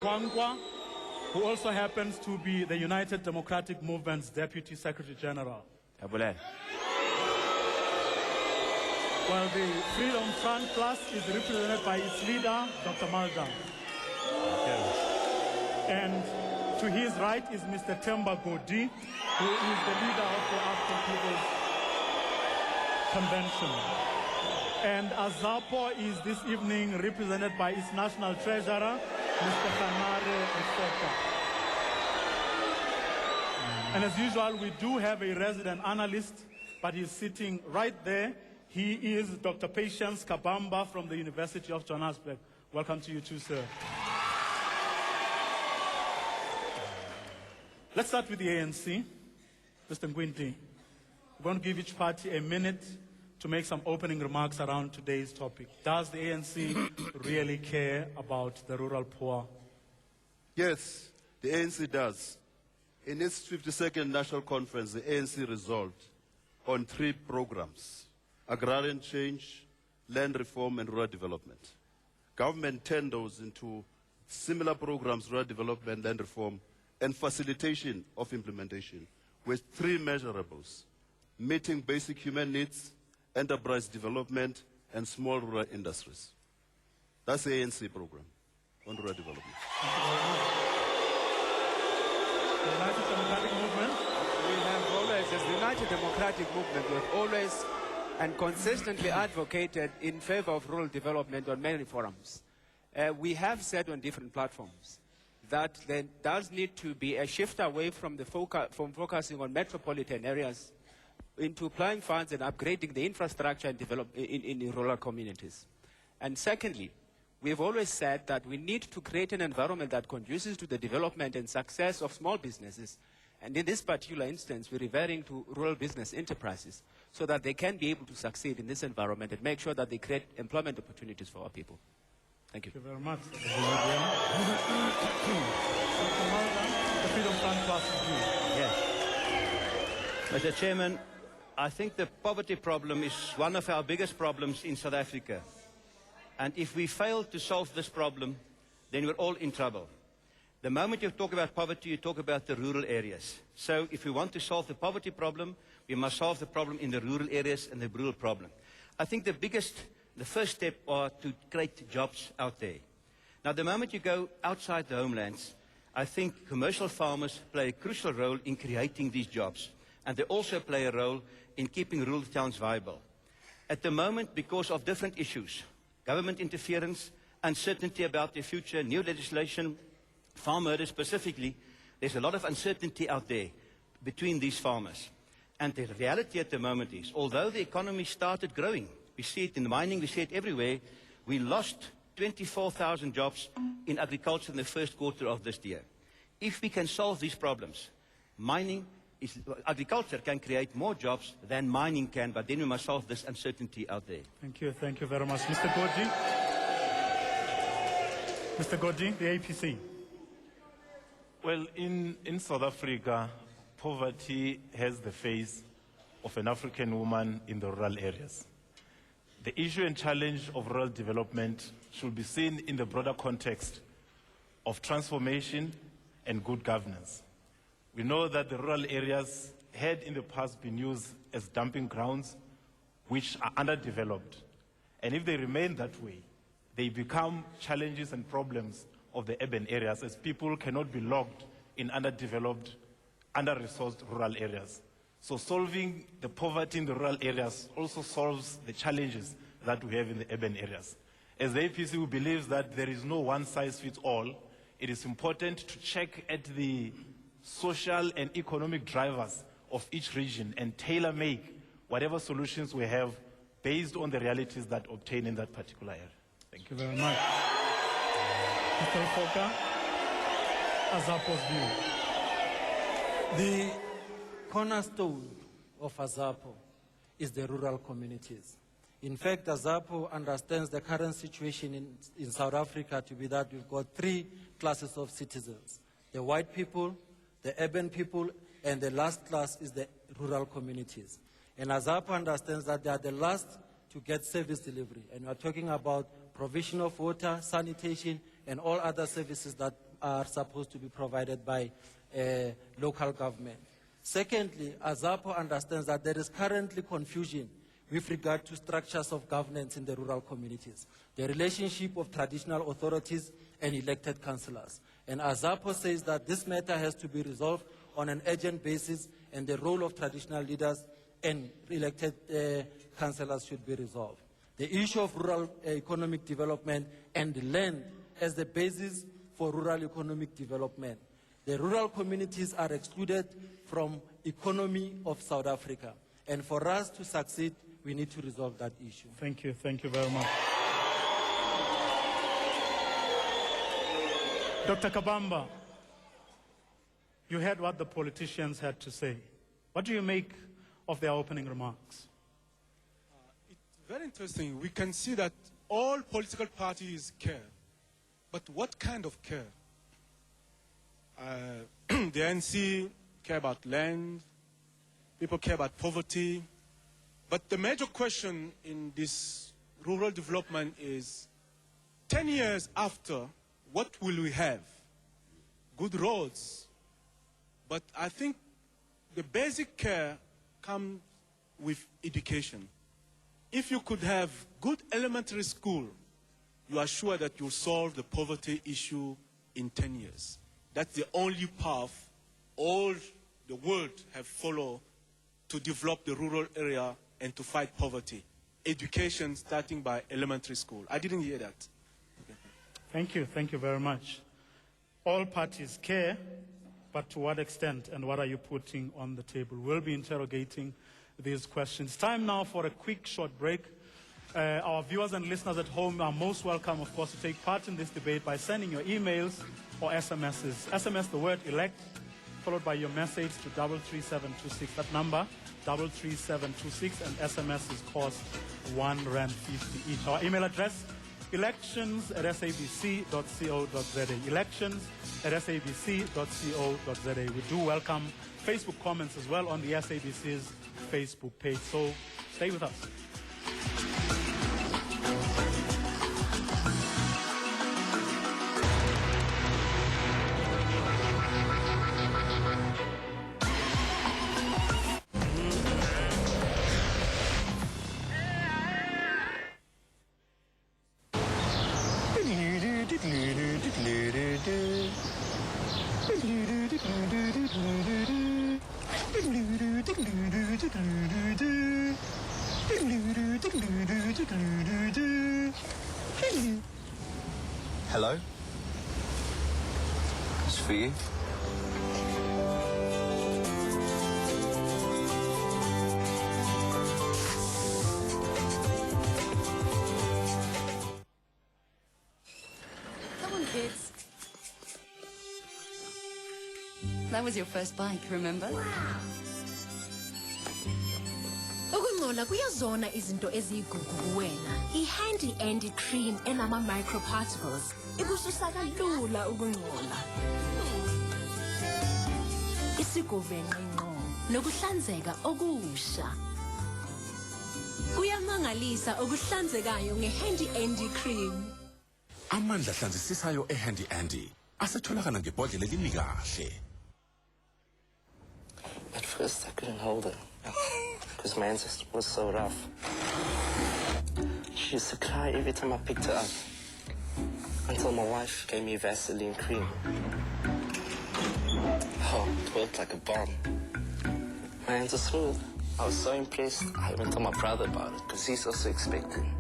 Kwangwa, who also happens to be the United Democratic Movement's Deputy Secretary General. While the Freedom Front class is represented by its leader, Dr. Malda. And to his right is Mr. Temba Godi, who is the leader of the African People's Convention. And Azapo is this evening represented by its national treasurer, Mr. Kanare Eseka. And as usual, we do have a resident analyst, but he's sitting right there. He is Dr. Patience Kabamba from the University of Johannesburg. Welcome to you too, sir. Let's start with the ANC. Mr. Ngwinti, we're going to give each party a minute to make some opening remarks around today's topic. Does the ANC really care about the rural poor? Yes, the ANC does. In its 52nd National Conference, the ANC resolved on 3 programs: agrarian change, land reform, and rural development. Government turned those into similar programs: rural development, land reform, and facilitation of implementation, with 3 measurables: meeting basic human needs, enterprise development, and small rural industries. That's the ANC program on rural development. The United Democratic Movement? We have always, as the United Democratic Movement, we have always and consistently advocated in favor of rural development on many forums. We have said on different platforms that there does need to be a shift away from focusing on metropolitan areas into applying funds and upgrading the infrastructure and in rural communities. And secondly, we have always said that we need to create an environment that conduces to the development and success of small businesses. And in this particular instance, we're referring to rural business enterprises so that they can be able to succeed in this environment and make sure that they create employment opportunities for our people. Thank you. Thank you very much. The Freedom Front class is due. Yes. Mr. Chairman, I think the poverty problem is one of our biggest problems in South Africa. And if we fail to solve this problem, then we're all in trouble. The moment you talk about poverty, you talk about the rural areas. So if we want to solve the poverty problem, we must solve the problem in the rural areas and the rural problem. I think the first step are to create jobs out there. Now, the moment you go outside the homelands, I think commercial farmers play a crucial role in creating these jobs. And they also play a role in keeping rural towns viable. At the moment, because of different issues, government interference, uncertainty about the future, new legislation, farm murder specifically, there's a lot of uncertainty out there between these farmers. And the reality at the moment is, although the economy started growing, we see it in mining, we see it everywhere, we lost 24,000 jobs in agriculture in the first quarter of this year. If we can solve these problems, agriculture can create more jobs than mining can, but then we must solve this uncertainty out there. Thank you very much. Mr. Godi? Mr. Godi, the APC. Well, in South Africa, poverty has the face of an African woman in the rural areas. The issue and challenge of rural development should be seen in the broader context of transformation and good governance. We know that the rural areas had in the past been used as dumping grounds which are underdeveloped. And if they remain that way, they become challenges and problems of the urban areas, as people cannot be locked in underdeveloped, under-resourced rural areas. So solving the poverty in the rural areas also solves the challenges that we have in the urban areas. As the APC, we believe that there is no one-size-fits-all. It is important to check at the social and economic drivers of each region and tailor-make whatever solutions we have based on the realities that obtain in that particular area. Thank you very much. Mr. Foka, Azapo's view. The cornerstone of Azapo is the rural communities. In fact, Azapo understands the current situation in South Africa to be that we've got 3 classes of citizens: the white people, the urban people, and the last class is the rural communities. And Azapo understands that they are the last to get service delivery. And we are talking about provision of water, sanitation, and all other services that are supposed to be provided by local government. Secondly, AZAPO understands that there is currently confusion with regard to structures of governance in the rural communities, the relationship of traditional authorities and elected councillors. And AZAPO says that this matter has to be resolved on an urgent basis, and the role of traditional leaders and elected councillors should be resolved. The issue of rural economic development and the land as the basis for rural economic development. The rural communities are excluded from economy of South Africa. And for us to succeed, we need to resolve that issue. Thank you very much. Dr. Kabamba, you heard what the politicians had to say. What do you make of their opening remarks? It's very interesting. We can see that all political parties care. But what kind of care? The ANC care about land, people care about poverty. But the major question in this rural development is, 10 years after, what will we have? Good roads. But I think the basic care comes with education. If you could have good elementary school, you are sure that you'll solve the poverty issue in 10 years. That's the only path all the world have followed to develop the rural area and to fight poverty. Education starting by elementary school. I didn't hear that. Thank you very much. All parties care, but to what extent and what are you putting on the table? We'll be interrogating these questions. Time now for a quick short break. Our viewers and listeners at home are most welcome, of course, to take part in this debate by sending your emails or SMSs. SMS the word elect, followed by your message to 33726. That number, 33726, and SMSs cost R1.50 each. Our email address, elections@sabc.co.za. Elections@sabc.co.za. We do welcome Facebook comments as well on the SABC's Facebook page. So stay with us. Hello? It's for you. Come on, kids. That was your first bike, remember? Ukungcola kuyazona izinto eziyigugu kuwena. I-Handy Andy Cream enama microparticles ikususa kalula ukungcola. Isigovenqa ngqo nokuhlanzeka okusha. Kuyamangalisa okuhlanzekayo nge-Handy Andy Cream. Amandla hlanzisisayo eHandy Andy asetholakala ngebhodlela elimi kahle. At first, I couldn't hold her because my ancestor was so rough. She used to cry every time I picked her up until my wife gave me Vaseline cream. Oh, it worked like a bomb. My hands are smooth. I was so impressed, I even told my brother about it because he's also expecting.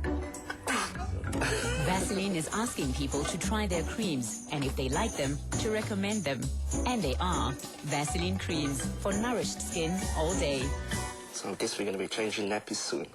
Vaseline is asking people to try their creams, and if they like them, to recommend them. And they are Vaseline creams for nourished skin all day. So I guess we're going to be changing nappies soon.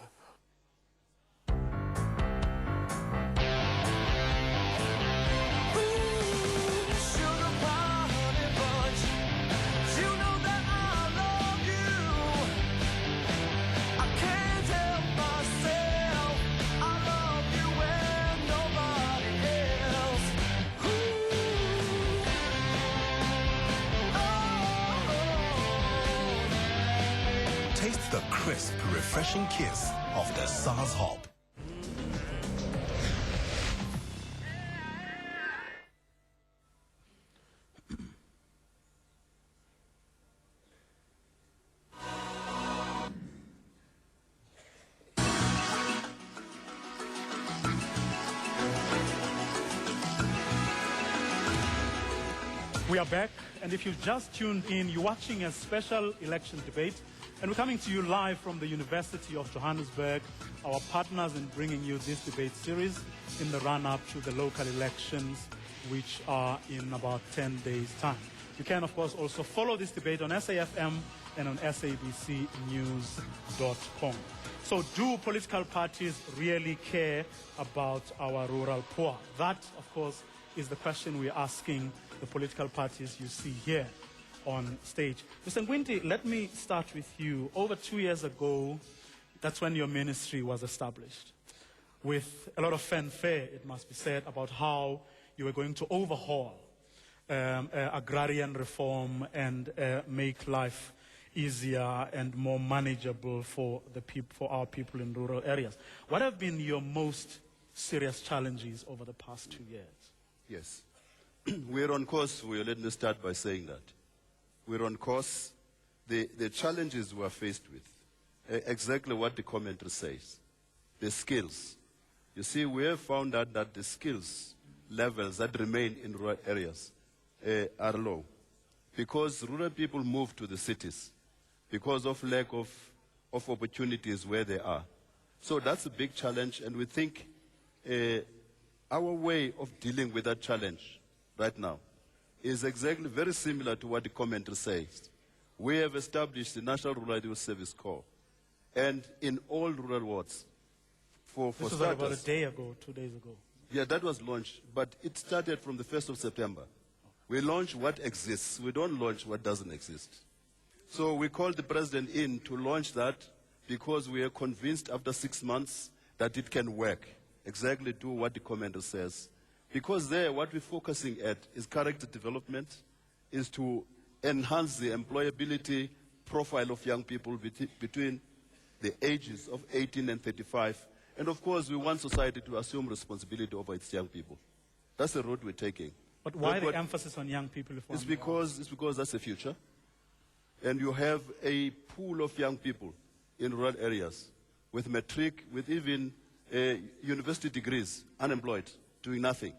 Taste the crisp, refreshing kiss of the SARS hop. We are back, and if you've just tuned in, you're watching a special election debate, and we're coming to you live from the University of Johannesburg, our partners in bringing you this debate series in the run-up to the local elections, which are in about 10 days' time. You can, of course, also follow this debate on SAFM and on SABCnews.com. So do political parties really care about our rural poor? That, of course, is the question we're asking the political parties you see here on stage. Mr. Ngwinti, let me start with you. Over 2 years ago, that's when your ministry was established, with a lot of fanfare, it must be said, about how you were going to overhaul agrarian reform and make life easier and more manageable for our people in rural areas. What have been your most serious challenges over the past 2 years? Yes. We're on course. Let me start by saying that. We're on course. The challenges we're faced with, exactly what the commentary says, the skills. You see, we have found out that the skills levels that remain in rural areas are low because rural people move to the cities because of lack of opportunities where they are. So that's a big challenge, and we think our way of dealing with that challenge right now is exactly very similar to what the commentary says. We have established the National Rural Youth Service Corps, and in all rural wards, for this was starters, about a day ago, 2 days ago. Yeah, that was launched, but it started from the 1st of September. We launch what exists. We don't launch what doesn't exist. So we called the president in to launch that because we are convinced after 6 months that it can work, exactly do what the commander says. Because there, what we're focusing at is character development, is to enhance the employability profile of young people between the ages of 18 and 35. And of course, we want society to assume responsibility over its young people. That's the road we're taking. But why the emphasis on young people? It's because that's the future. And you have a pool of young people in rural areas with matric, with even university degrees, unemployed, doing nothing.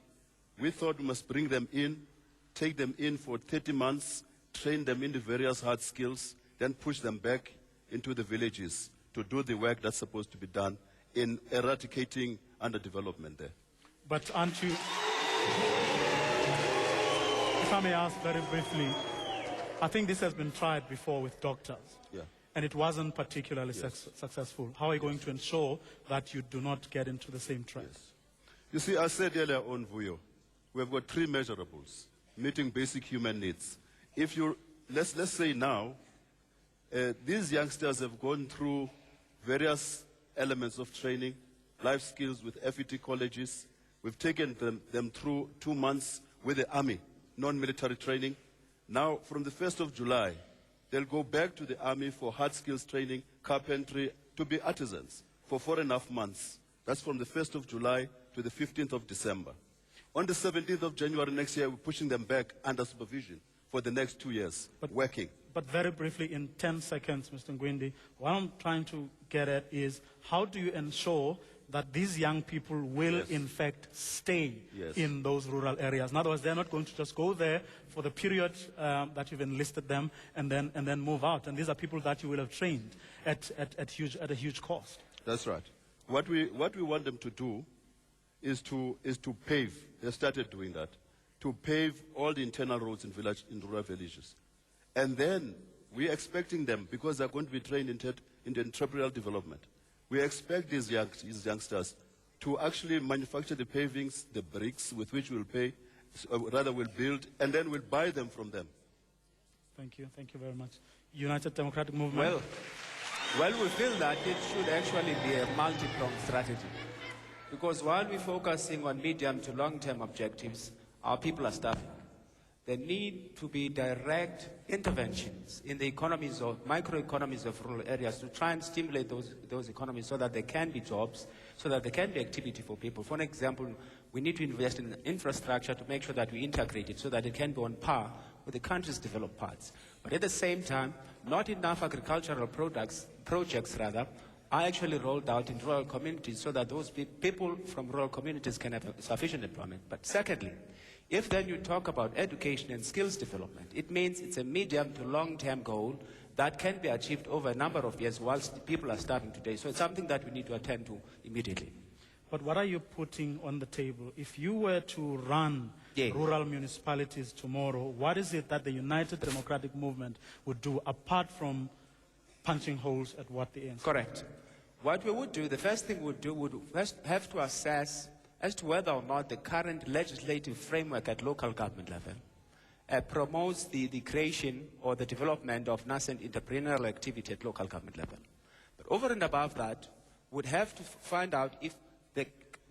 We thought we must bring them in, take them in for 30 months, train them in the various hard skills, then push them back into the villages to do the work that's supposed to be done in eradicating underdevelopment there. But aren't you, if I may ask very briefly, I think this has been tried before with doctors. Yeah. And it wasn't particularly successful. How are you going to ensure that you do not get into the same trap? Yes. You see, I said earlier on, Vuyo, we've got 3 measurables, meeting basic human needs. If you, let's say now, these youngsters have gone through various elements of training, life skills with FET colleges. We've taken them through 2 months with the army, non-military training. Now, from the 1st of July, they'll go back to the army for hard skills training, carpentry, to be artisans for 4.5 months. That's from the 1st of July to the 15th of December. On the 17th of January next year, we're pushing them back under supervision for the next 2 years, working. But very briefly, in 10 seconds, Mr. Ngwindi, what I'm trying to get at is how do you ensure that these young people will, in fact, stay in those rural areas? In other words, they're not going to just go there for the period that you've enlisted them and then move out. And these are people that you will have trained at a huge cost. That's right. What we want them to do is to pave. They started doing that, to pave all the internal roads in rural villages. And then we're expecting them, because they're going to be trained in the entrepreneurial development, we expect these youngsters to actually manufacture the pavings, the bricks with which we'll we'll build, and then we'll buy them from them. Thank you. Thank you very much. United Democratic Movement. Well, we feel that it should actually be a multi-pronged strategy. Because while we're focusing on medium to long-term objectives, our people are starving. There need to be direct interventions in the economies of microeconomies of rural areas to try and stimulate those economies so that there can be jobs, so that there can be activity for people. For example, we need to invest in infrastructure to make sure that we integrate it so that it can be on par with the country's developed parts. But at the same time, not enough agricultural projects are actually rolled out in rural communities so that those people from rural communities can have sufficient employment. But secondly, If then you talk about education and skills development, it means it's a medium to long-term goal that can be achieved over a number of years whilst people are starving today. So it's something that we need to attend to immediately. But what are you putting on the table? If you were to run rural municipalities tomorrow, what is it that the United Democratic Movement would do apart from punching holes at what the ANC? Correct. What we would do, the first thing we'd do, would first have to assess as to whether or not the current legislative framework at local government level promotes the creation or the development of nascent entrepreneurial activity at local government level. But over and above that, we'd have to find out if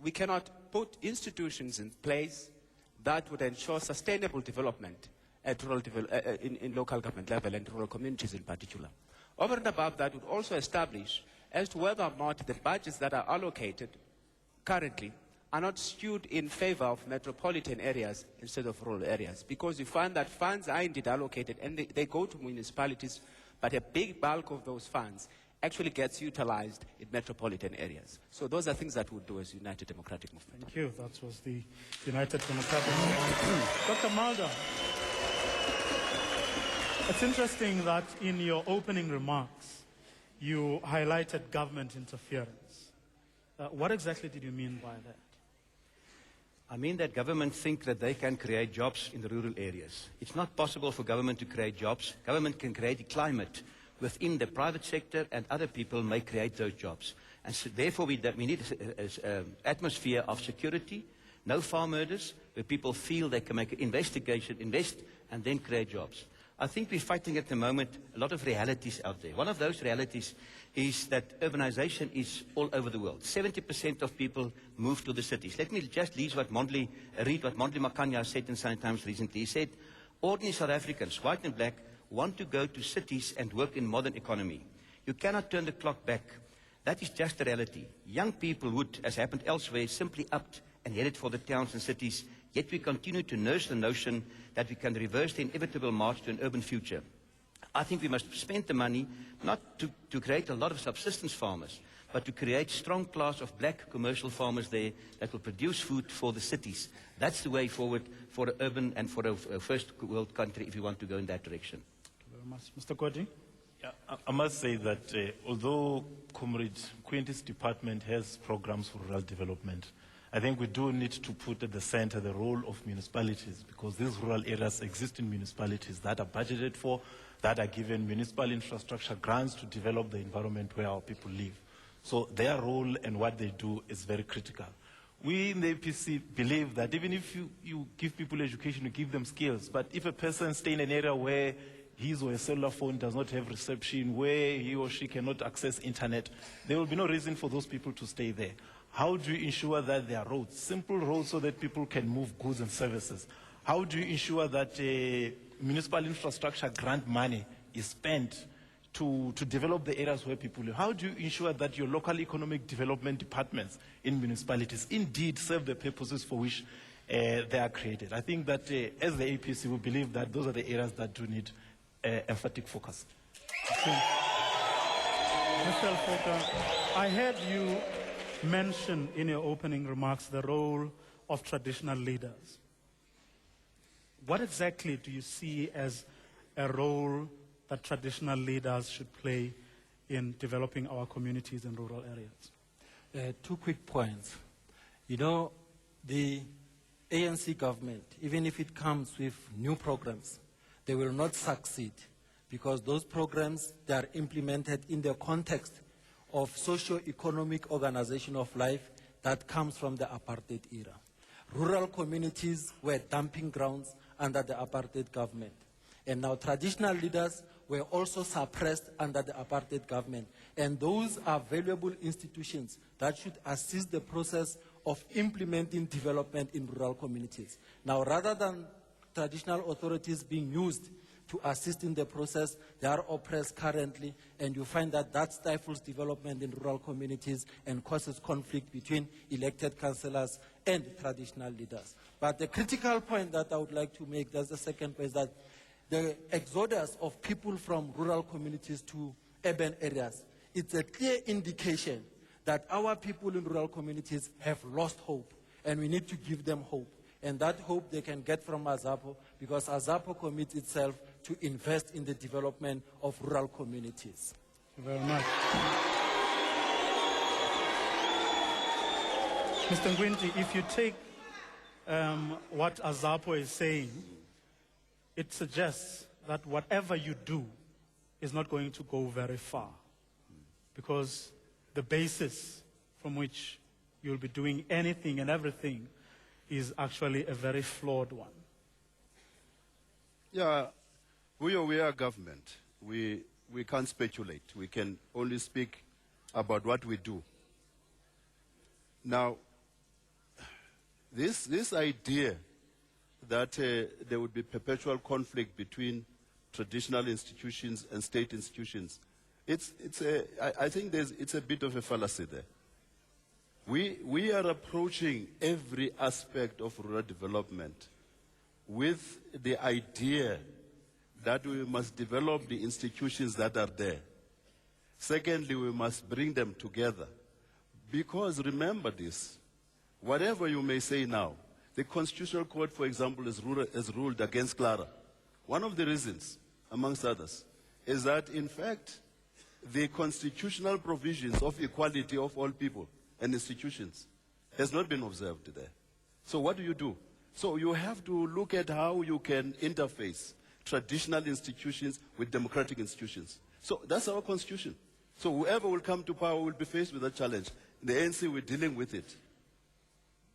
we cannot put institutions in place that would ensure sustainable development at rural in local government level and rural communities in particular. Over and above that, would also establish as to whether or not the budgets that are allocated currently are not skewed in favor of metropolitan areas instead of rural areas, because you find that funds are indeed allocated and they go to municipalities, but a big bulk of those funds actually gets utilized in metropolitan areas. So those are things that we'll do as United Democratic Movement. Thank you. That was the United Democratic Movement. Dr. Mulder, it's interesting that in your opening remarks, you highlighted government interference. What exactly did you mean by that? I mean that government think that they can create jobs in the rural areas. It's not possible for government to create jobs. Government can create a climate within the private sector, and other people may create those jobs. And so therefore we need an atmosphere of security, no farm murders, where people feel they can make an investigation, invest, and then create jobs. I think we're fighting at the moment a lot of realities out there. One of those realities is that urbanization is all over the world. 70% of people move to the cities. Let me just read what Mondli Makanya said in Sunday Times recently. He said, ordinary South Africans, white and black, want to go to cities and work in modern economy. You cannot turn the clock back. That is just the reality. Young people would, as happened elsewhere, simply upped and headed for the towns and cities, yet we continue to nurse the notion that we can reverse the inevitable march to an urban future. I think we must spend the money not to create a lot of subsistence farmers, but to create strong class of black commercial farmers there that will produce food for the cities. That's the way forward for the urban and for a first world country if you want to go in that direction. Thank you very much. Mr. Kodi? Yeah, I must say that although Comrade Quinty's department has programs for rural development, I think we do need to put at the center the role of municipalities, because these rural areas exist in municipalities that are budgeted for, that are given municipal infrastructure grants to develop the environment where our people live. So their role and what they do is very critical. We in the APC believe that even if you give people education, you give them skills, but if a person stays in an area where his or her cellular phone does not have reception, where he or she cannot access internet, there will be no reason for those people to stay there. How do you ensure that there are roads, simple roads, so that people can move goods and services? How do you ensure that municipal infrastructure grant money is spent to develop the areas where people live? How do you ensure that your local economic development departments in municipalities indeed serve the purposes for which they are created? I think that as the APC, we believe that those are the areas that do need emphatic focus. Mr. Alfoka, I heard you mention in your opening remarks the role of traditional leaders. What exactly do you see as a role that traditional leaders should play in developing our communities in rural areas? 2 quick points. You know, the ANC government, even if it comes with new programs, they will not succeed, because those programs, they are implemented in the context of socio-economic organization of life that comes from the apartheid era. Rural communities were dumping grounds under the apartheid government. And now traditional leaders were also suppressed under the apartheid government. And those are valuable institutions that should assist the process of implementing development in rural communities. Now, rather than traditional authorities being used to assist in the process, they are oppressed currently, and you find that that stifles development in rural communities and causes conflict between elected councillors and traditional leaders. But the critical point that I would like to make, that's the second point, is that the exodus of people from rural communities to urban areas, it's a clear indication that our people in rural communities have lost hope, and we need to give them hope. And that hope they can get from AZAPO, because AZAPO commits itself to invest in the development of rural communities. Thank you very much. Mr. Ngwinti, if you take what AZAPO is saying, it suggests that whatever you do is not going to go very far, because the basis from which you'll be doing anything and everything is actually a very flawed one. Yeah, we are government. We can't speculate. We can only speak about what we do. Now, this idea that there would be perpetual conflict between traditional institutions and state institutions, I think it's a bit of a fallacy there. We are approaching every aspect of rural development with the idea that we must develop the institutions that are there. Secondly, we must bring them together. Because remember this, whatever you may say now, the Constitutional Court, for example, has ruled against Clara. One of the reasons, amongst others, is that, in fact, the constitutional provisions of equality of all people and institutions has not been observed there. So what do? So you have to look at how you can interface traditional institutions with democratic institutions. So that's our constitution. So whoever will come to power will be faced with that challenge. In the ANC, we're dealing with it.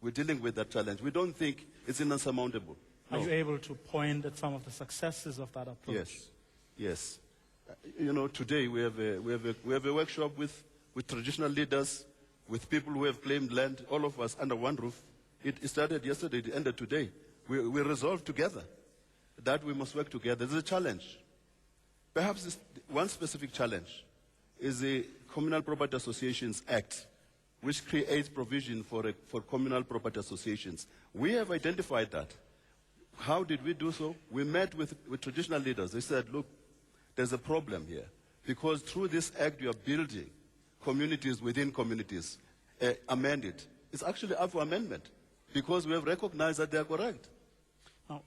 We're dealing with that challenge. We don't think it's insurmountable. No. Are you able to point at some of the successes of that approach? Yes. Today we have a workshop with traditional leaders, with people who have claimed land, all of us under one roof. It started yesterday, it ended today. We resolved together that we must work together. There's a challenge. Perhaps one specific challenge is the Communal Property Associations Act, which creates provision for communal property associations. We have identified that. How did we do so? We met with traditional leaders. They said, look, there's a problem here, because through this act you are building communities within communities. Amend it. It's actually up for amendment, because we have recognized that they are correct. Now,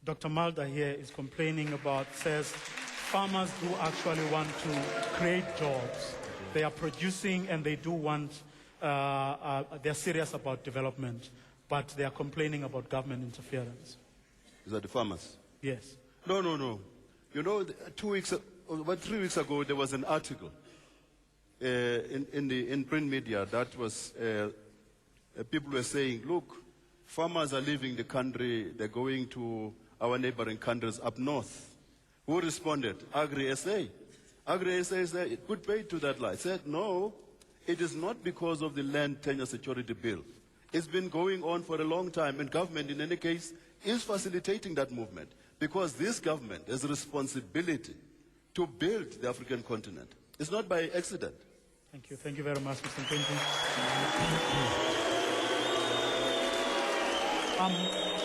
Dr. Mulder here is complaining says farmers do actually want to create jobs. They are producing and they do want, they're serious about development, but they are complaining about government interference. Is that the farmers? Yes. No. About 3 weeks ago, there was an article in print media that was, people were saying, look, farmers are leaving the country, they're going to our neighboring countries up north. Who responded? Agri-SA. Agri-SA said, put paid to that lie. Said, no, it is not because of the land tenure security bill. It's been going on for a long time, and government, in any case, is facilitating that movement, because this government has a responsibility to build the African continent. It's not by accident. Thank you. Thank you very much, Mr. Quintin.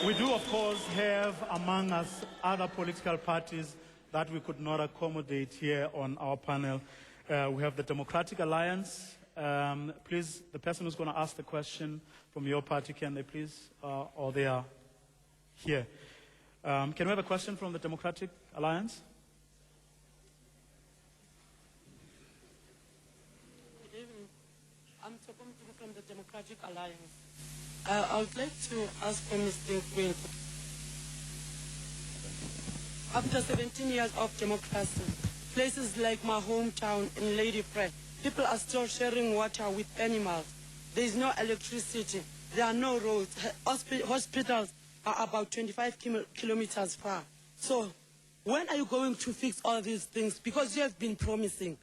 We do, of course, have among us other political parties that we could not accommodate here on our panel. We have the Democratic Alliance. Please, the person who's going to ask the question from your party, can they please? Or they are here. Can we have a question from the Democratic Alliance? Good evening. I'm Tokomtulu from the Democratic Alliance. I would like to ask for Mr. Quinn. After 17 years of democracy, places like my hometown in Lady Fred, people are still sharing water with animals. There is no electricity. There are no roads. Hospitals are about 25 kilometers far. So when are you going to fix all these things? Because you have been promising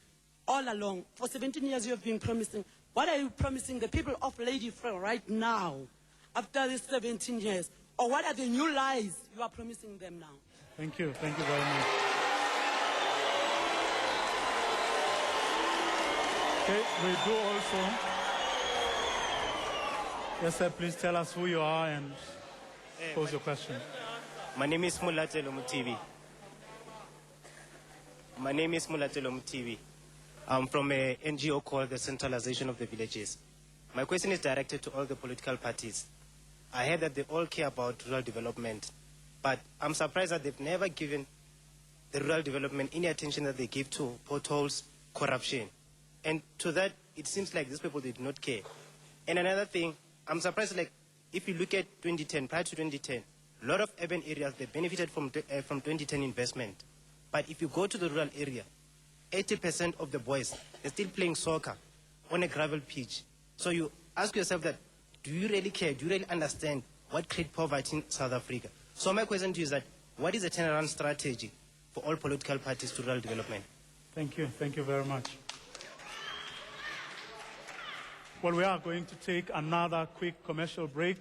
all along. For 17 years you have been promising. What are you promising the people of Lady Fred right now, after these 17 years? Or what are the new lies you are promising them now? Thank you. Thank you very much. Okay, we do also. Yes, sir, please tell us who you are and pose your question. My name is Mulatelo Mutivi. I'm from an NGO called the Centralization of the Villages. My question is directed to all the political parties. I heard that they all care about rural development, but I'm surprised that they've never given the rural development any attention that they give to potholes, corruption. And to that, it seems like these people did not care. And another thing, I'm surprised, like, if you look at 2010, prior to 2010, a lot of urban areas, they benefited from 2010 investment. But if you go to the rural area, 80% of the boys, they're still playing soccer on a gravel pitch. So you ask yourself that, do you really care? Do you really understand what creates poverty in South Africa? So my question to you is that, what is the turnaround strategy for all political parties to rural development? Thank you. Thank you very much. Well, we are going to take another quick commercial break.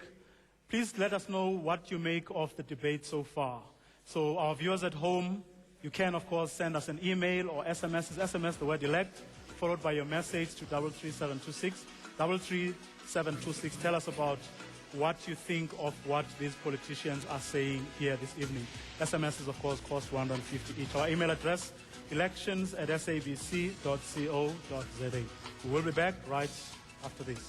Please let us know what you make of the debate so far. So our viewers at home, you can, of course, send us an email or SMS. SMS the word elect, followed by your message to 33726. 33726. Tell us about what you think of what these politicians are saying here this evening. SMSs, of course, cost 150 each. Our email address, elections@sabc.co.za. We will be back right after this.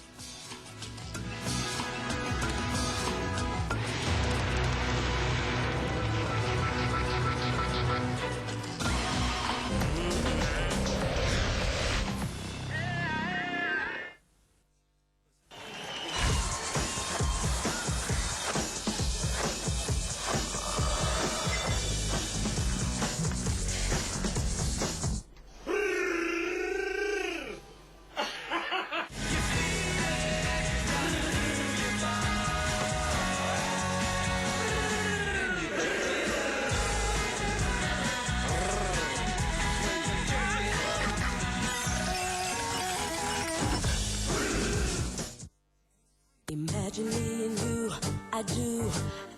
Imagine me and you, I do.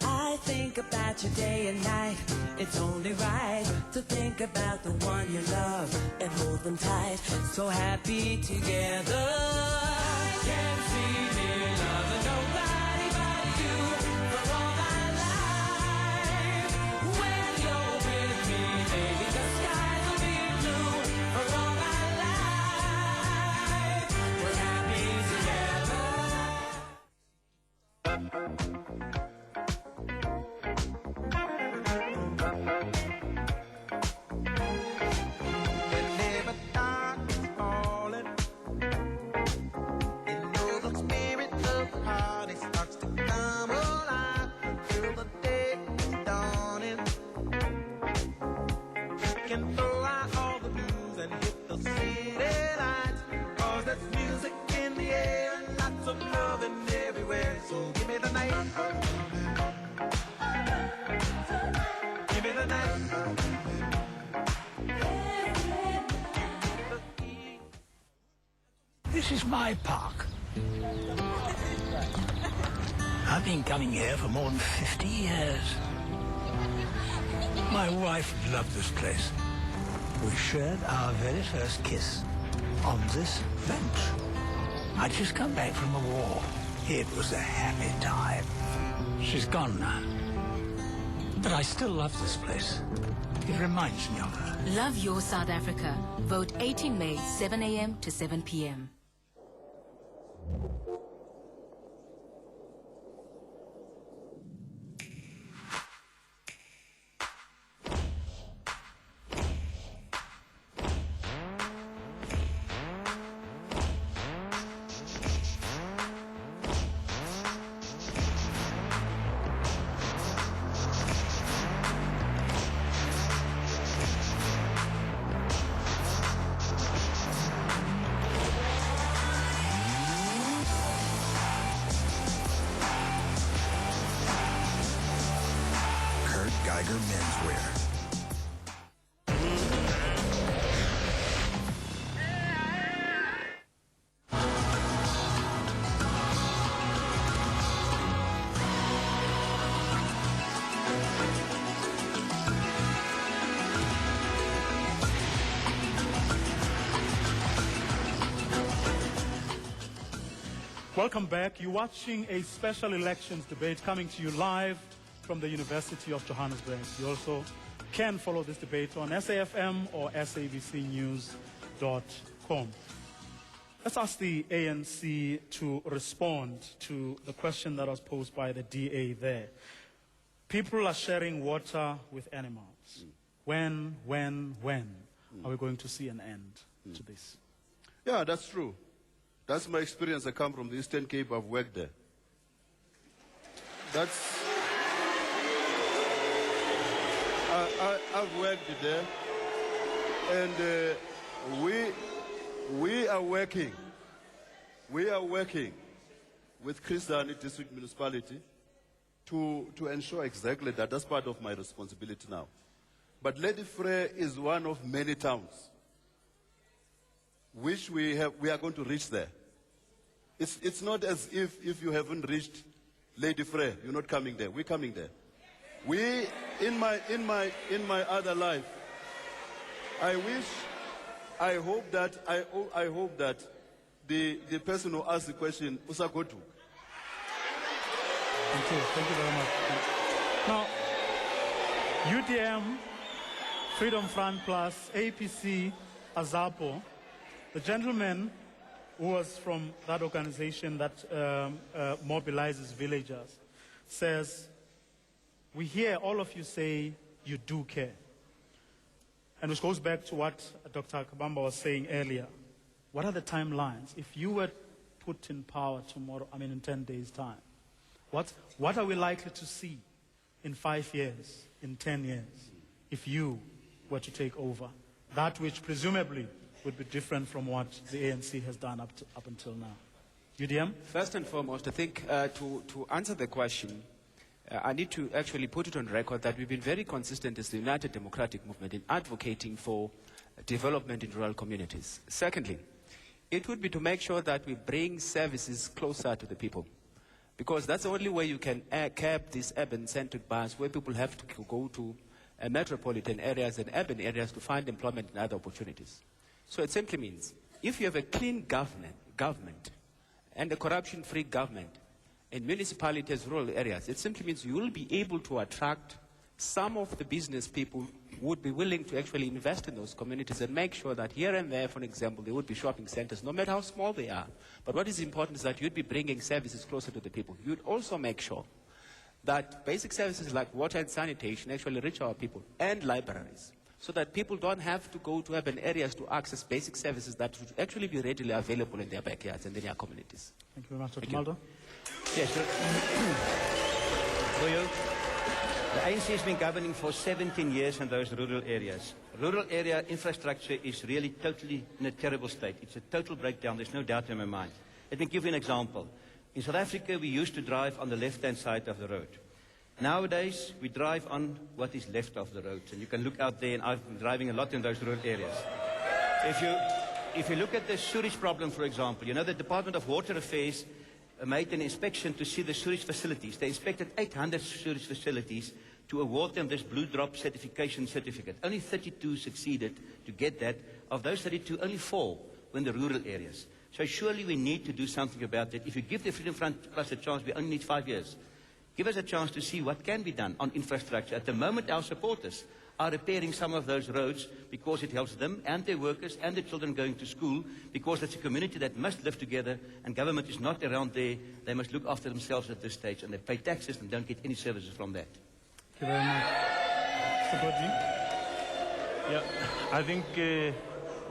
I think about you day and night. It's only right to think about the one you love and hold them tight. So happy together. I can see me loving nobody but you for all my life. When you're with me, baby, the skies will be blue for all my life. We're happy together. Whenever darkness falling, you know the spirit of the party starts to come alive. Till the day is dawning, we can throw out all the blues and hit the city lights. 'Cause there's music in the air and lots of loving everywhere. So give me the night. Give me the night. This is my park. I've been coming here for more than 50 years. My wife loved this place. We shared our very first kiss on this bench. I'd just come back from the war. It was a happy time. She's gone now. But I still love this place. It reminds me of her. Love your South Africa. Vote 18 May, 7 a.m. to 7 p.m. Geiger Menswear. Welcome back. You're watching a special elections debate coming to you live from the University of Johannesburg. You also can follow this debate on SAFM or sabcnews.com. Let's ask the ANC to respond to the question that was posed by the DA there. People are sharing water with animals. When are we going to see an end to this? Yeah, that's true. That's my experience. I come from the Eastern Cape. I've worked there. I've worked there, and we are working with Christian District Municipality to ensure exactly that. That's part of my responsibility now. But Lady Frey is one of many towns which we are going to reach there. It's not as if you haven't reached Lady Frey, you're not coming there. We're coming there. We, in my other life, I hope that the person who asked the question, Usagotu. Thank you very much. Now, UDM, Freedom Front Plus, APC, AZAPO, the gentleman who was from that organization that mobilizes villagers, says, we hear all of you say you do care. And which goes back to what Dr. Kabamba was saying earlier. What are the timelines? If you were put in power tomorrow, in 10 days' time, what are we likely to see in 5 years, in 10 years, if you were to take over? That which presumably would be different from what the ANC has done up until now. UDM? First and foremost, I think to answer the question, I need to actually put it on record that we've been very consistent as the United Democratic Movement in advocating for development in rural communities. Secondly, it would be to make sure that we bring services closer to the people, because that's the only way you can cap these urban-centric bars where people have to go to metropolitan areas and urban areas to find employment and other opportunities. So it simply means if you have a clean government and a corruption-free government in municipalities, rural areas, it simply means you will be able to attract some of the business people who would be willing to actually invest in those communities and make sure that here and there, for example, there would be shopping centers, no matter how small they are. But what is important is that you'd be bringing services closer to the people. You'd also make sure that basic services like water and sanitation actually reach our people, and libraries, so that people don't have to go to urban areas to access basic services that would actually be readily available in their backyards and in their communities. Thank you very much, Dr. Maldo. Yes, sir. The ANC has been governing for 17 years in those rural areas. Rural area infrastructure is really totally in a terrible state. It's a total breakdown. There's no doubt in my mind. Let me give you an example. In South Africa, we used to drive on the left-hand side of the road. Nowadays, we drive on what is left of the road. And you can look out there, and I've been driving a lot in those rural areas. If you look at the sewage problem, for example, you know the Department of Water Affairs made an inspection to see the sewage facilities. They inspected 800 sewage facilities to award them this Blue Drop certification certificate. Only 32 succeeded to get that. Of those 32, only 4 were in the rural areas. So surely we need to do something about it. If you give the Freedom Front Plus a chance, we only need 5 years. Give us a chance to see what can be done on infrastructure. At the moment, our supporters are repairing some of those roads because it helps them and their workers and their children going to school, because it's a community that must live together, and government is not around there. They must look after themselves at this stage, and they pay taxes and don't get any services from that. Thank you very much. Mr. Bodji? Yeah, I think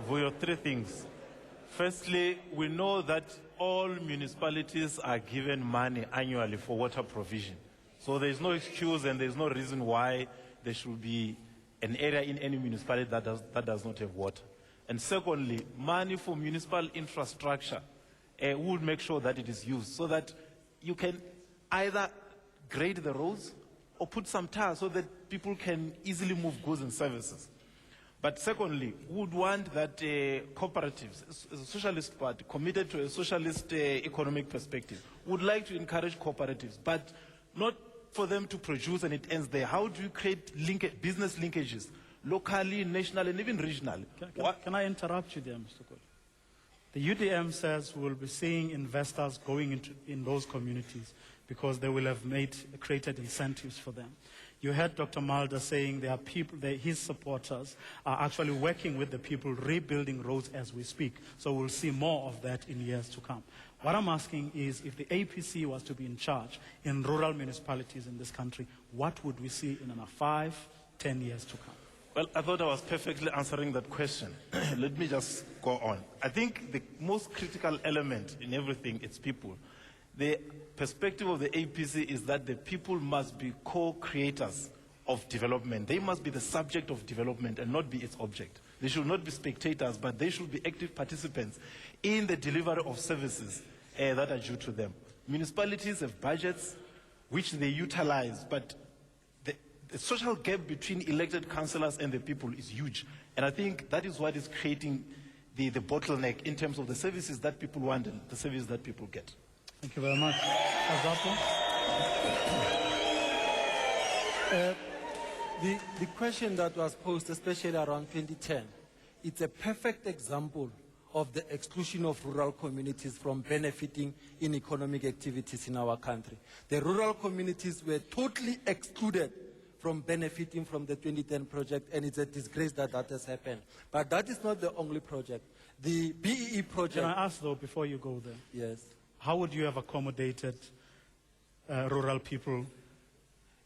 we have 3 things. Firstly, we know that all municipalities are given money annually for water provision. So there is no excuse and there is no reason why there should be an area in any municipality that does not have water. And secondly, money for municipal infrastructure would make sure that it is used so that you can either grade the roads or put some tires so that people can easily move goods and services. But secondly, we would want that cooperatives, as a socialist party, committed to a socialist economic perspective, would like to encourage cooperatives, but not for them to produce and it ends there. How do you create business linkages, locally, nationally, and even regionally? Can I interrupt you there, Mr. Cole? The UDM says we will be seeing investors going in those communities because they will have created incentives for them. You heard Dr. Mulder saying there are people, his supporters are actually working with the people rebuilding roads as we speak. So we'll see more of that in years to come. What I'm asking is, if the APC was to be in charge in rural municipalities in this country, what would we see in another 5, 10 years to come? Well, I thought I was perfectly answering that question. Let me just go on. I think the most critical element in everything is people. The perspective of the APC is that the people must be co-creators of development. They must be the subject of development and not be its object. They should not be spectators, but they should be active participants in the delivery of services that are due to them. Municipalities have budgets which they utilize, but the social gap between elected councillors and the people is huge. And I think that is what is creating the bottleneck in terms of the services that people want and the services that people get. Thank you very much. Azapo? The question that was posed, especially around 2010, it's a perfect example of the exclusion of rural communities from benefiting in economic activities in our country. The rural communities were totally excluded from benefiting from the 2010 project, and it's a disgrace that that has happened. But that is not the only project. The BEE project... Can I ask, though, before you go there? Yes. How would you have accommodated rural people?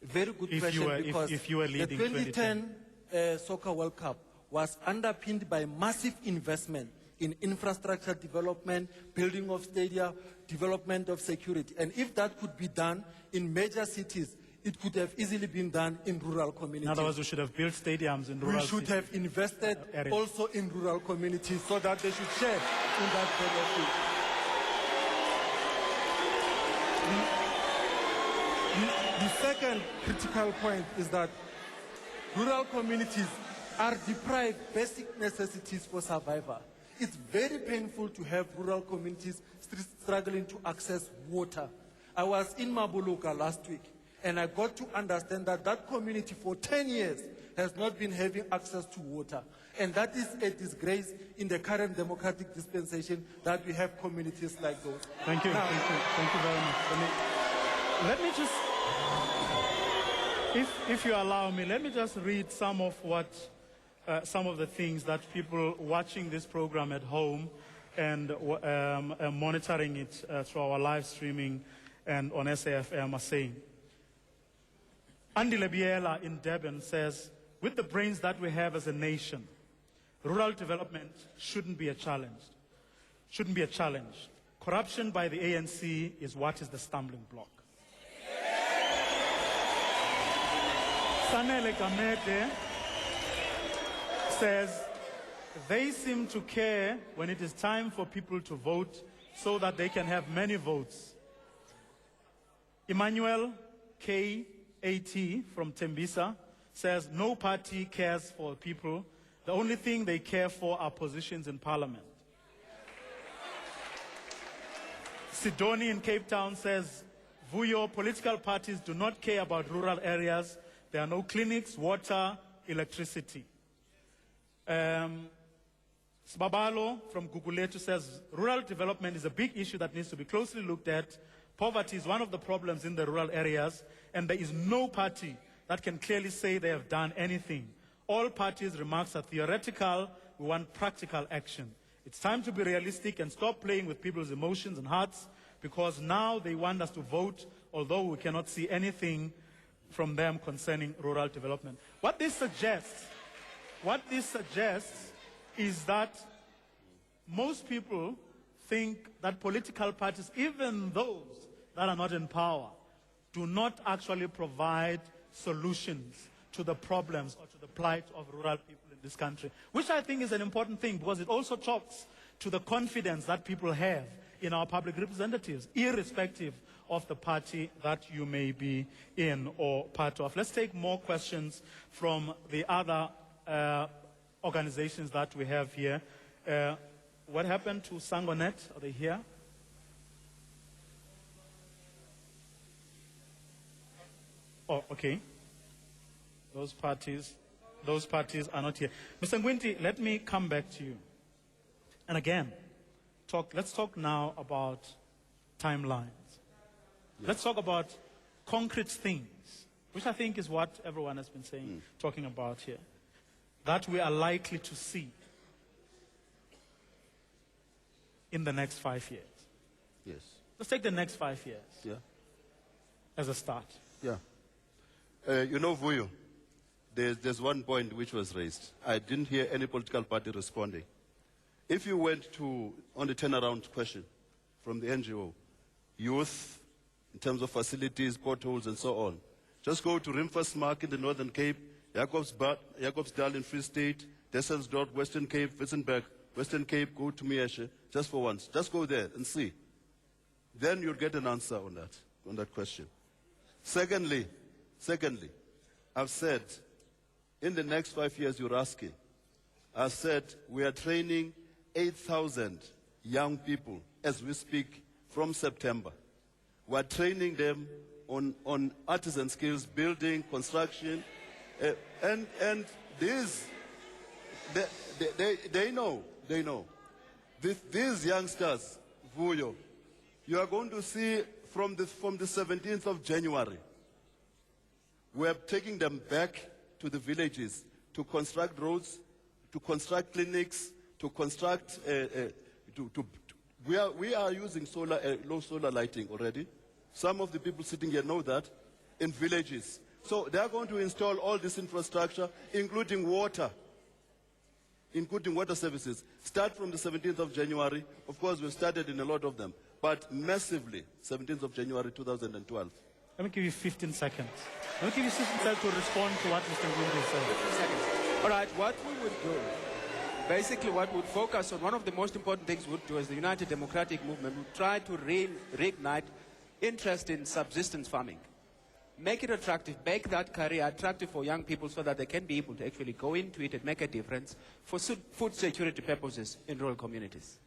Very good question, because if you were leading the 2010 Soccer World Cup was underpinned by massive investment in infrastructure development, building of stadia, development of security. And if that could be done in major cities, it could have easily been done in rural communities. In other words, we should have built stadiums in rural cities. We should have invested also in rural communities so that they should share in that benefit. The second critical point is that rural communities are deprived basic necessities for survival. It's very painful to have rural communities struggling to access water. I was in Mabuluka last week, and I got to understand that that community for 10 years has not been having access to water. And that is a disgrace in the current democratic dispensation that we have communities like those. Thank you. Now, thank you very much. Let me just, if you allow me, let me just read some of the things that people watching this program at home and monitoring it through our live streaming and on SAFM are saying. Andy Lebiela in Durban says, with the brains that we have as a nation, rural development shouldn't be a challenge. Corruption by the ANC is what is the stumbling block. Sanele Gamete says, they seem to care when it is time for people to vote so that they can have many votes. Emmanuel K.A.T. from Tembisa says, no party cares for people. The only thing they care for are positions in parliament. Sidoni in Cape Town says, Vuyo, political parties do not care about rural areas. There are no clinics, water, electricity. Sbabalo from Guguletu says, rural development is a big issue that needs to be closely looked at. Poverty is one of the problems in the rural areas, and there is no party that can clearly say they have done anything. All parties' remarks are theoretical. We want practical action. It's time to be realistic and stop playing with people's emotions and hearts, because now they want us to vote, although we cannot see anything from them concerning rural development. What this suggests is that most people think that political parties, even those that are not in power, do not actually provide solutions to the problems or to the plight of rural people in this country, which I think is an important thing, because it also talks to the confidence that people have in our public representatives, irrespective of the party that you may be in or part of. Let's take more questions from the other organizations that we have here. What happened to Sangonet? Are they here? Oh, okay. Those parties are not here. Mr. Ngwinti, let me come back to you. And again, let's talk now about timelines. Yes. Let's talk about concrete things which I think is what everyone has been saying, talking about here, that we are likely to see in the next 5 years. Yes. Let's take the next 5 years Yeah. as a start. Yeah. You know, Vuyo, there's one point which was raised. I didn't hear any political party responding. If you went on the turnaround question from the NGO, youth, in terms of facilities, potholes, and so on, just go to Rimfersmark in the Northern Cape, Jacobsdal in Free State, Desselsdorp, Western Cape, Witzenberg, Western Cape, go to Mieshe, just for once. Just go there and see. Then you'll get an answer on that question. Secondly, I've said, in the next 5 years you're asking, I've said we are training 8,000 young people as we speak from September. We're training them on artisan skills, building, construction, and these, they know. These youngsters, Vuyo, you are going to see from the 17th of January, we're taking them back to the villages to construct roads, to construct clinics, to construct, we are using low solar lighting already. Some of the people sitting here know that, in villages. So they are going to install all this infrastructure, including water services. Start from the 17th of January. Of course, we've started in a lot of them, but massively, 17th of January 2012. Let me give you 15 seconds. Let me give you 15 seconds to respond to what Mr. Ngundi said. 15 seconds. All right, what we would do, basically what we'd focus on, one of the most important things we'd do as the United Democratic Movement, we'd try to reignite interest in subsistence farming. Make it attractive, make that career attractive for young people so that they can be able to actually go into it and make a difference for food security purposes in rural communities.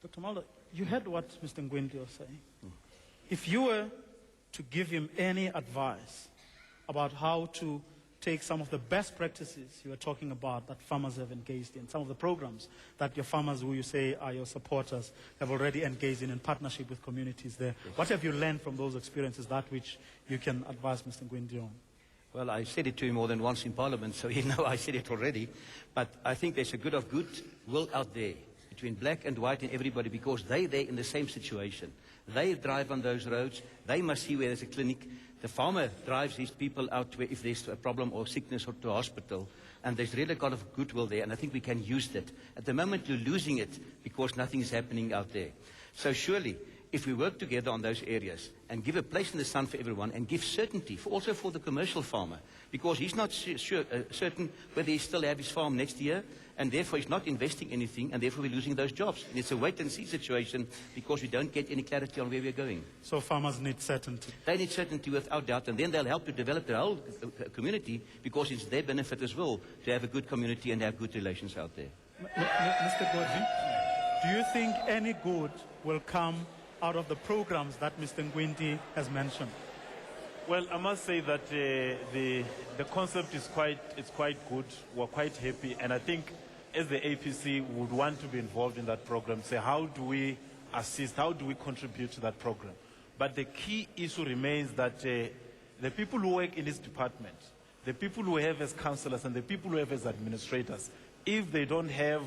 Dr. Mulder, you heard what Mr. Ngundi was saying. If you were to give him any advice about how to take some of the best practices you were talking about that farmers have engaged in, some of the programs that your farmers, who you say are your supporters, have already engaged in partnership with communities there. Yes. What have you learned from those experiences, that which you can advise Mr. Ngundi on? Well, I said it to him more than once in Parliament, so you know I said it already. But I think there's a good will out there between black and white and everybody, because they're in the same situation. They drive on those roads. They must see where there's a clinic. The farmer drives these people out to where, if there's a problem or sickness, or to a hospital. And there's really a lot of goodwill there, and I think we can use that. At the moment, you're losing it because nothing is happening out there. So surely, if we work together on those areas and give a place in the sun for everyone and give certainty also for the commercial farmer, because he's not certain whether he still have his farm next year, and therefore he's not investing anything, and therefore we're losing those jobs. And it's a wait-and-see situation because we don't get any clarity on where we're going. So farmers need certainty. They need certainty without doubt, and then they'll help to develop the whole community, because it's their benefit as well to have a good community and have good relations out there. Mr. Godwin, do you think any good will come out of the programs that Mr. Ngundi has mentioned? Well, I must say that the concept is quite good. We're quite happy, and I think as the APC would want to be involved in that program, say how do we assist, how do we contribute to that program? But the key issue remains that the people who work in this department, the people who have as councillors and the people who have as administrators, if they don't have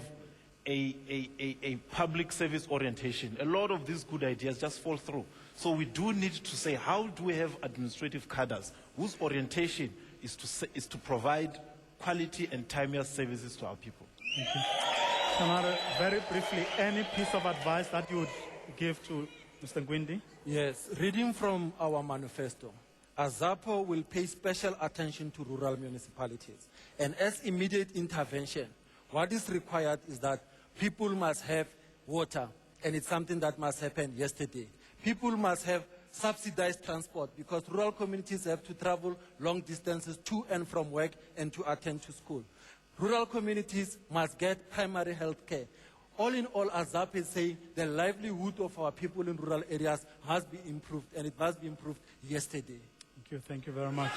a public service orientation, a lot of these good ideas just fall through. So we do need to say, how do we have administrative cadres whose orientation is to provide quality and timely services to our people? Thank you. Samara, very briefly, any piece of advice that you would give to Mr. Ngundi? Yes, reading from our manifesto, AZAPO will pay special attention to rural municipalities. And as immediate intervention, what is required is that people must have water, and it's something that must happen yesterday. People must have subsidized transport, because rural communities have to travel long distances to and from work and to attend to school. Rural communities must get primary health care. All in all, AZAP is saying the livelihood of our people in rural areas must be improved, and it must be improved yesterday. Thank you very much.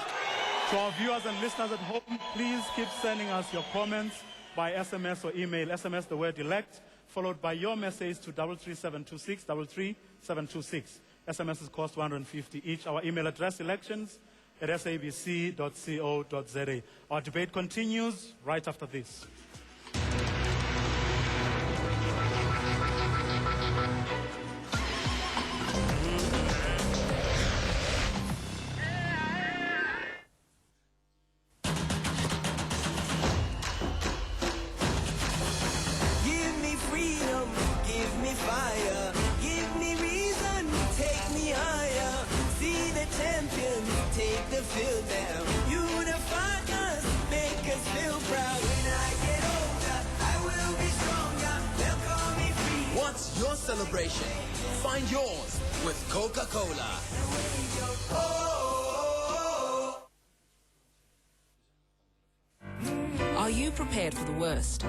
To our viewers and listeners at home, please keep sending us your comments by SMS or email. SMS the word elect, followed by your message to 33726, 33726. SMS is cost 150 each. Our email address, elections at sabc.co.za. Our debate continues right after this. Give me freedom, give me fire, give me reason, take me higher. See the champions, take the field now. Unify us, make us feel proud. When I get older, I will be stronger. They'll call me free. What's your celebration? Find yours with Coca-Cola. Are you prepared for the worst?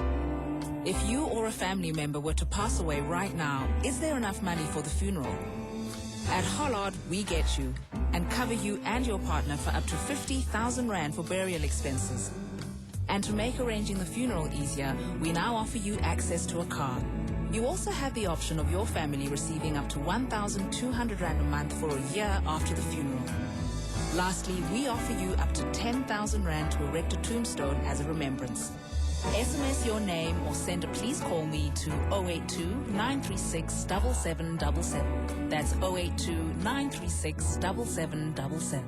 If you or a family member were to pass away right now, is there enough money for the funeral? At Hollard, we get you and cover you and your partner for up to 50,000 Rand for burial expenses. And to make arranging the funeral easier, we now offer you access to a car. You also have the option of your family receiving up to 1,200 Rand a month for a year after the funeral. Lastly, we offer you up to 10,000 Rand to erect a tombstone as a remembrance. SMS your name or send a please call me to 082-936-7777. That's 082-936-7777.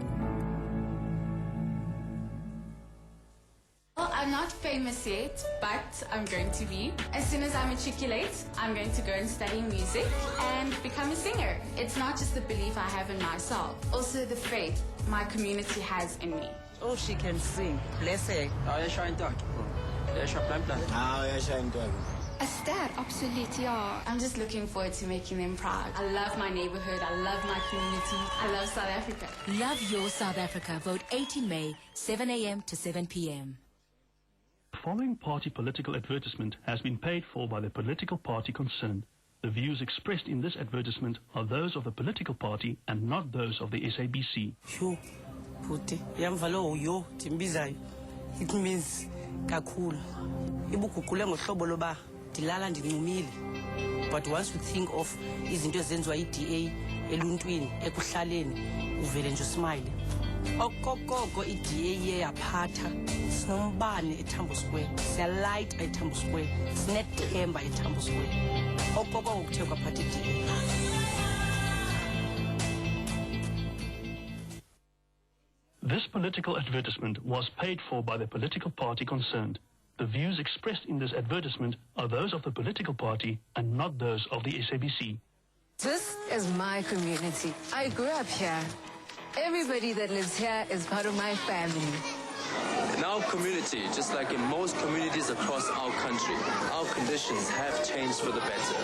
Well, I'm not famous yet, but I'm going to be. As soon as I matriculate, I'm going to go and study music and become a singer. It's not just the belief I have in myself, also the faith my community has in me. Oh, she can sing. Bless her. A ster, absoluut, yeah. I'm just looking forward to making them proud. I love my neighborhood. I love my community. I love South Africa. Love your South Africa. Vote 18 May, 7 a.m. to 7 p.m. The following party political advertisement has been paid for by the political party concerned. The views expressed in this advertisement are those of the political party and not those of the SABC. Sure. Puti. Yamvalo yo timbizayo. It means kakhulu. Ibukukule ngohlobo loba dilala ndinqumile. But once you think of izinto ezenziwa iDA eluntwini ekuhlaleni uvele nje smile. Okokoko iDA ye yaphatha sinombane eTambo Square. Siyalight eTambo Square. Sinethemba eTambo Square. Okokoko ukuthe kwaphatha iDA. This political advertisement was paid for by the political party concerned. The views expressed in this advertisement are those of the political party and not those of the SABC. This is my community. I grew up here. Everybody that lives here is part of my family. In our community, just like in most communities across our country, our conditions have changed for the better.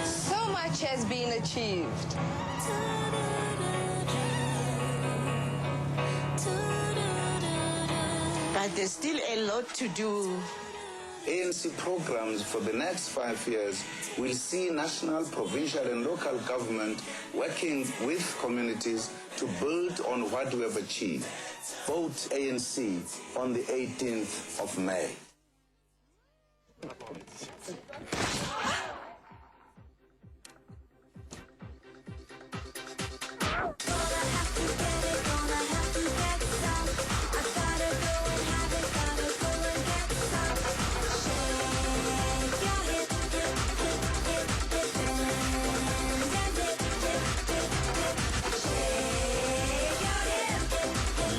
So much has been achieved. But there's still a lot to do. ANC programs for the next 5 years will see national, provincial and local government working with communities to build on what we have achieved. Vote ANC on the 18th of May.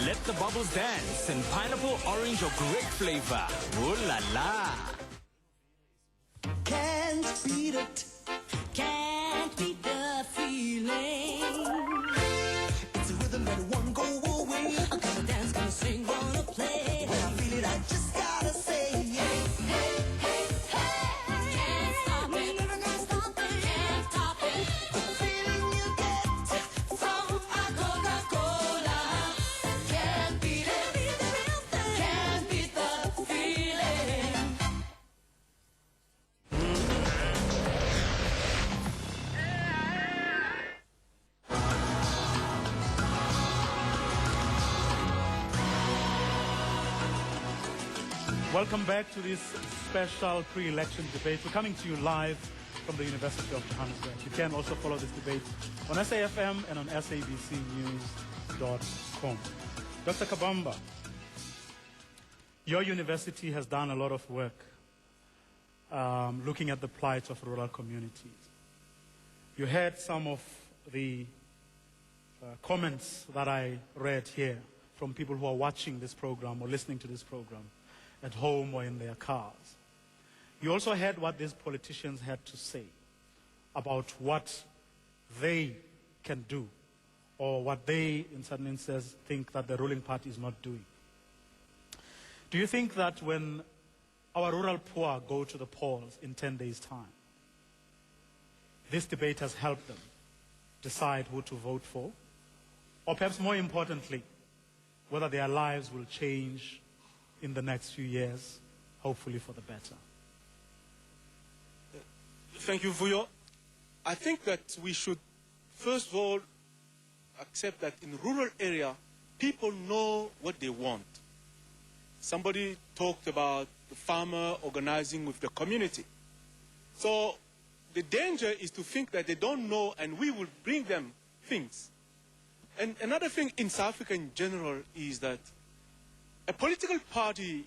Let the bubbles dance in pineapple, orange or grape flavor. Ooh la la. Can't beat it. Can't beat the feeling. It's a rhythm that won't go away. I'm gonna dance, gonna sing, gonna play. When I feel it, I just gotta say, hey, hey, hey, hey. Can't stop it. Never gonna stop it. Can't stop it. The feeling you get from a Coca-Cola. Can't beat it. Can't beat the feeling. Welcome back to this special pre-election debate. We're coming to you live from the University of Johannesburg. You can also follow this debate on SAFM and on sabcnews.com. Dr. Kabamba, your university has done a lot of work looking at the plight of rural communities. You heard some of the comments that I read here from people who are watching this program or listening to this program at home or in their cars. You also heard what these politicians had to say about what they can do or what they, in certain instances, think that the ruling party is not doing. Do you think that when our rural poor go to the polls in 10 days' time, this debate has helped them decide who to vote for? Or perhaps more importantly, whether their lives will change in the next few years, hopefully for the better? Thank you, Vuyo. I think that we should, first of all, accept that in rural area, people know what they want. Somebody talked about the farmer organizing with the community. So the danger is to think that they don't know and we will bring them things. And another thing in South Africa in general is that a political party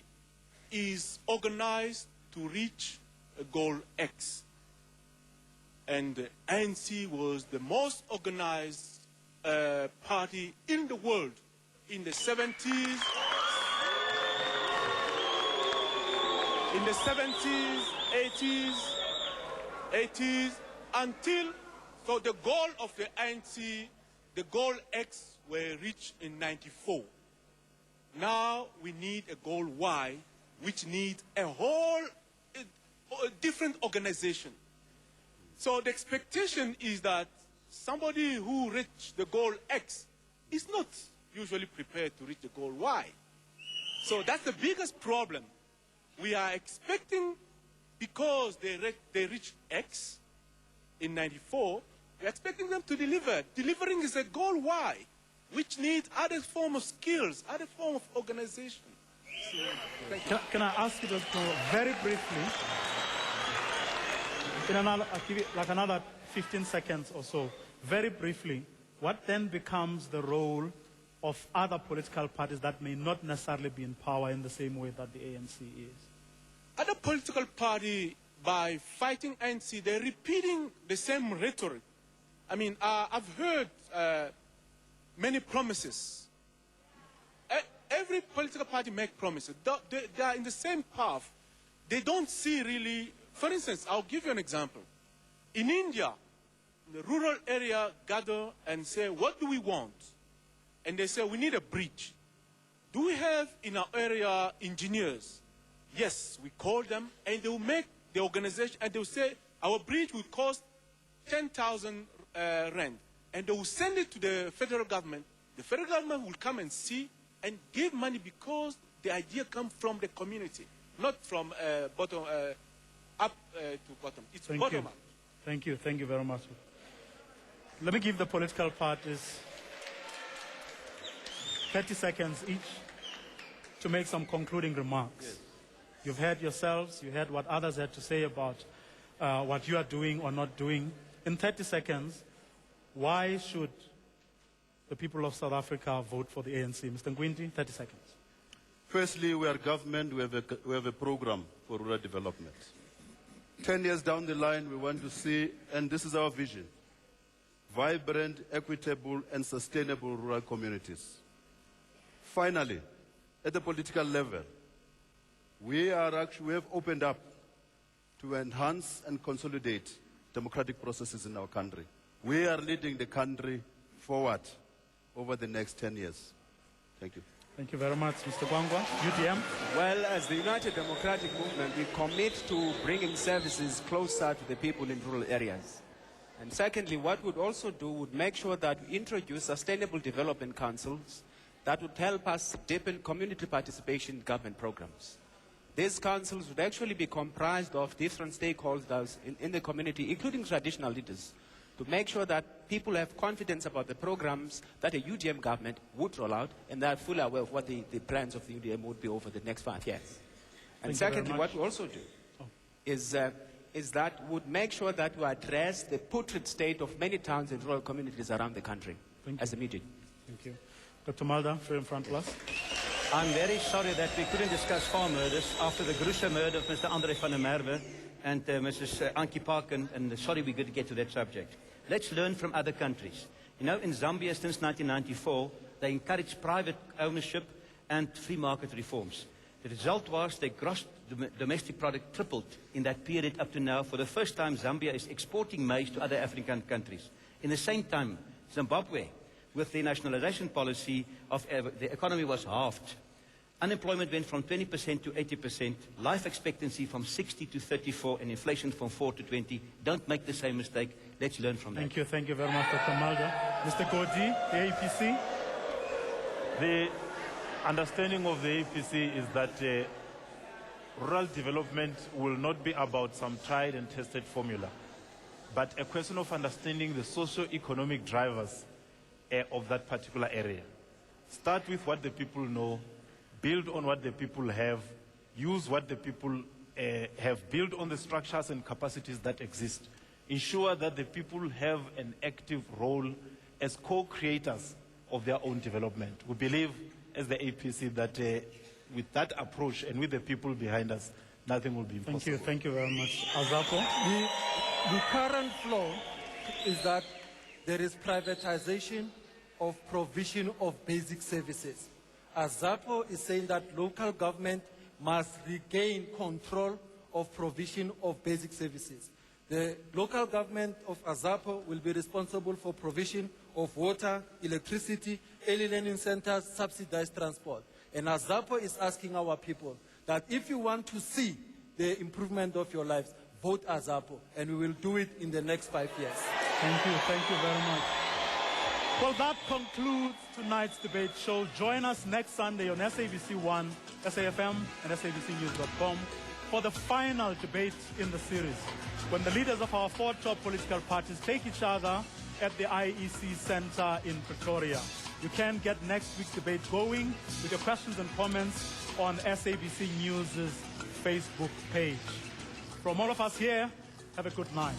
is organized to reach a goal X. And the ANC was the most organized party in the world in the 70s. In the 70s, 80s, until, so the goal of the ANC, the goal X were reached in 94. Now we need a goal Y, which needs a different organization. So the expectation is that somebody who reached the goal X is not usually prepared to reach the goal Y. So that's the biggest problem. We are expecting, because they reached X in 94, we're expecting them to deliver. Delivering is a goal Y, which needs other form of skills, other form of organization. So, can I ask you just very briefly, I'll give you like another 15 seconds or so, very briefly, what then becomes the role of other political parties that may not necessarily be in power in the same way that the ANC is? Other political parties, by fighting ANC, they're repeating the same rhetoric. I mean, I've heard many promises. Every political party makes promises. They are in the same path. They don't see really. For instance, I'll give you an example. In India, the rural area gather and say, what do we want? And they say, we need a bridge. Do we have in our area engineers? Yes, we call them, and they will make the organization, and they will say, our bridge will cost 10,000 rand. And they will send it to the federal government. The federal government will come and see and give money because the idea comes from the community, not from bottom up to bottom. It's bottom up. Thank you. Thank you very much. Let me give the political parties 30 seconds each to make some concluding remarks. Yes. You've heard yourselves, you heard what others had to say about what you are doing or not doing. In 30 seconds, why should the people of South Africa vote for the ANC? Mr. Ngwinti, 30 seconds. Firstly, we are government, we have a program for rural development. 10 years down the line, we want to see, and this is our vision, vibrant, equitable, and sustainable rural communities. Finally, at the political level, we have opened up to enhance and consolidate democratic processes in our country. We are leading the country forward over the next 10 years. Thank you. Thank you very much, Mr. Gwangwa. UDM? Well, as the United Democratic Movement, we commit to bringing services closer to the people in rural areas. And secondly, what we'd also do would make sure that we introduce sustainable development councils that would help us deepen community participation in government programs. These councils would actually be comprised of different stakeholders in the community, including traditional leaders, to make sure that people have confidence about the programs that a UDM government would roll out, and they are fully aware of what the plans of the UDM would be over the next 5 years. And secondly, what we also do is is that would make sure that we address the putrid state of many towns and rural communities around the country as immediate. Thank you. Dr. Mulder, for in front of us. I'm very sorry that we couldn't discuss farm murders after the gruesome murder of Mr. Andre van der Merwe and Mrs. Ankie Parkin, and sorry we couldn't get to that subject. Let's learn from other countries. You know, in Zambia since 1994, they encouraged private ownership and free market reforms. The result was their gross domestic product tripled in that period up to now. For the first time, Zambia is exporting maize to other African countries. In the same time, Zimbabwe, with the nationalization policy of the economy was halved. Unemployment went from 20% to 80%, life expectancy from 60 to 34, and inflation from 4 to 20. Don't make the same mistake. Let's learn from that. Thank you very much, Dr. Mulder. Mr. Godi, the APC. The understanding of the APC is that rural development will not be about some tried and tested formula, but a question of understanding the socio-economic drivers of that particular area. Start with what the people know, build on what the people have, use what the people have, build on the structures and capacities that exist. Ensure that the people have an active role as co-creators of their own development. We believe, as the APC, that with that approach and with the people behind us, nothing will be impossible. Thank you very much. Azapo? The current flow is that there is privatization of provision of basic services. Azapo is saying that local government must regain control of provision of basic services. The local government of Azapo will be responsible for provision of water, electricity, early learning centers, subsidized transport. And Azapo is asking our people that if you want to see the improvement of your lives, vote Azapo, and we will do it in the next 5 years. Thank you very much. Well, that concludes tonight's debate show. Join us next Sunday on SABC1, SAFM, and SABCnews.com for the final debate in the series, when the leaders of our 4 top political parties take each other at the IEC Center in Pretoria. You can get next week's debate going with your questions and comments on SABC News' Facebook page. From all of us here, have a good night.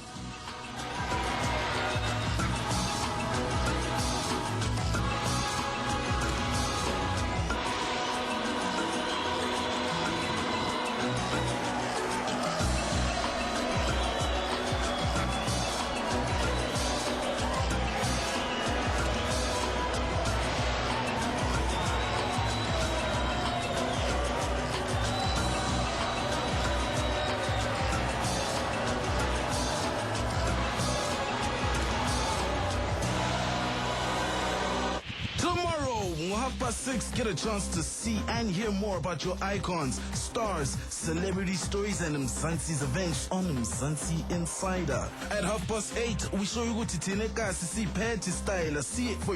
Past 6, get a chance to see and hear more about your icons, stars, celebrity stories, and Mzansi's events on Mzansi Insider. At 8:30, we show you what to see, pad to style, see it for yourself.